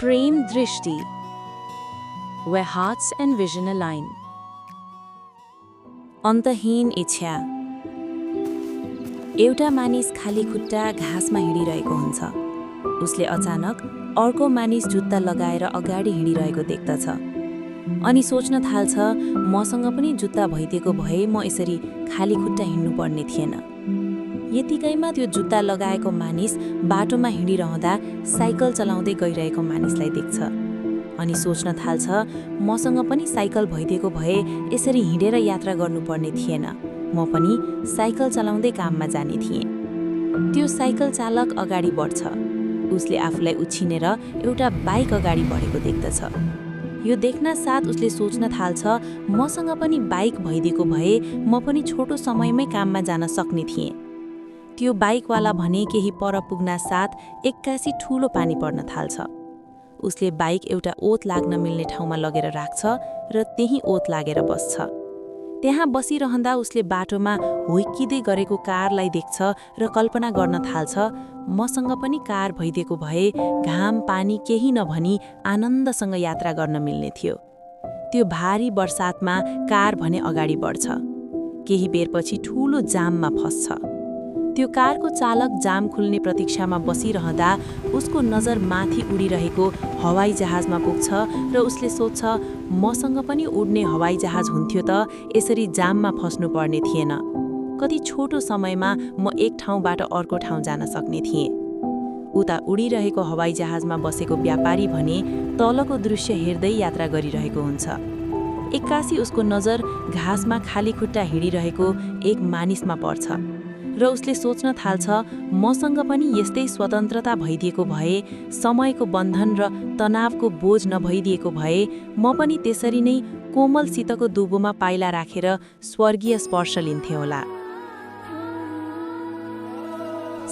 प्रेम दृष्टि, where hearts and vision align. अन्तहीन इच्छा। एउटा मानिस खाली खुट्टा घाँसमा हिँडिरहेको हुन्छ। उसले अचानक अर्को मानिस जुत्ता लगाएर अगाडि हिँडिरहेको देख्दछ अनि सोच्न थाल्छ, मसँग पनि जुत्ता भइदिएको भए म यसरी खाली खुट्टा हिँड्नुपर्ने थिएन। यतिकैमा त्यो जुत्ता लगाएको मानिस बाटोमा हिँडिरहँदा साइकल चलाउँदै गइरहेको मानिसलाई देख्छ अनि सोच्न थाल्छ, मसँग पनि साइकल भइदिएको भए यसरी हिँडेर यात्रा गर्नुपर्ने थिएन, म पनि साइकल चलाउँदै काममा जाने थिएँ। त्यो साइकल चालक अगाडि बढ्छ। उसले आफूलाई उछिनेर एउटा बाइक अगाडि बढेको देख्दछ। यो देख्न साथ उसले सोच्न थाल्छ, मसँग पनि बाइक भइदिएको भए म पनि छोटो समयमै काममा जान सक्ने थिएँ। त्यो बाइकवाला भने केही पर पुग्न साथ एक्कासी ठूलो पानी पर्न थाल्छ। उसले बाइक एउटा ओत लाग्न मिल्ने ठाउँमा लगेर राख्छ र त्यही ओत लागेर बस्छ। त्यहाँ बसिरहँदा उसले बाटोमा हुइकिँदै गरेको कारलाई देख्छ र कल्पना गर्न थाल्छ, मसँग पनि कार भइदिएको भए घाम पानी केही नभनी आनन्दसँग यात्रा गर्न मिल्ने थियो। त्यो भारी बर्सातमा कार भने अगाडि बढ्छ। केही बेरपछि ठूलो जाममा फस्छ। त्यो कारको चालक जाम खुल्ने प्रतीक्षामा बसिरहँदा उसको नजर माथि उडिरहेको हवाई जहाजमा पुग्छ र उसले सोच्छ, मसँग पनि उड्ने हवाई जहाज हुन्थ्यो त यसरी जाममा फस्नु पर्ने थिएन। कति छोटो समयमा म एक ठाउँबाट अर्को ठाउँ जान सक्ने थिएँ। उता उडिरहेको हवाई जहाजमा बसेको व्यापारी भने तलको दृश्य हेर्दै यात्रा गरिरहेको हुन्छ। एक्कासी उसको नजर घाँसमा खाली खुट्टा हिँडिरहेको एक मानिसमा पर्छ र उसले सोच्न थाल्छ, मसँग पनि यस्तै स्वतन्त्रता भइदिएको भए, समयको बन्धन र तनावको बोझ नभइदिएको भए म पनि त्यसरी नै कोमलसितको दुबोमा पाइला राखेर स्वर्गीय स्पर्श लिन्थे होला।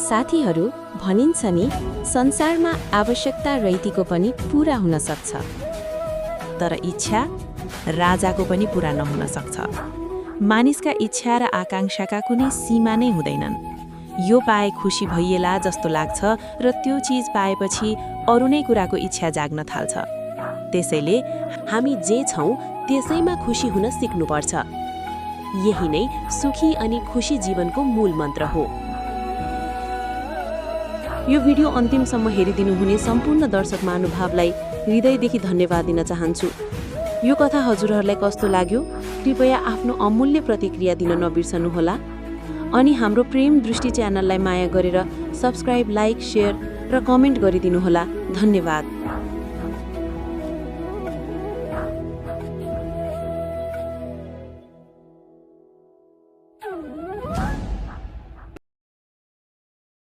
साथीहरू, भनिन्छ नि, संसारमा आवश्यकता रहितको पनि पूरा हुन सक्छ, तर इच्छा राजाको पनि पूरा नहुन सक्छ। मानिसका इच्छा र आकांक्षाका कुनै सीमा नै हुँदैनन्। यो पाए खुसी भइएला जस्तो लाग्छ र त्यो चिज पाएपछि अरू नै कुराको इच्छा जाग्न थाल्छ। त्यसैले हामी जे छौँ त्यसैमा खुसी हुन सिक्नुपर्छ। यही नै सुखी अनि खुसी जीवनको मूल मन्त्र हो। यो भिडियो अन्तिमसम्म हेरिदिनुहुने सम्पूर्ण दर्शक महानुभावलाई हृदयदेखि धन्यवाद दिन चाहन्छु। यो कथा हजुरहरूलाई कस्तो लाग्यो कृपया आफ्नो अमूल्य प्रतिक्रिया दिन नबिर्सनुहोला अनि हाम्रो प्रेम दृष्टि च्यानललाई माया गरेर सब्स्क्राइब, लाइक, शेयर र कमेन्ट गरिदिनुहोला। धन्यवाद।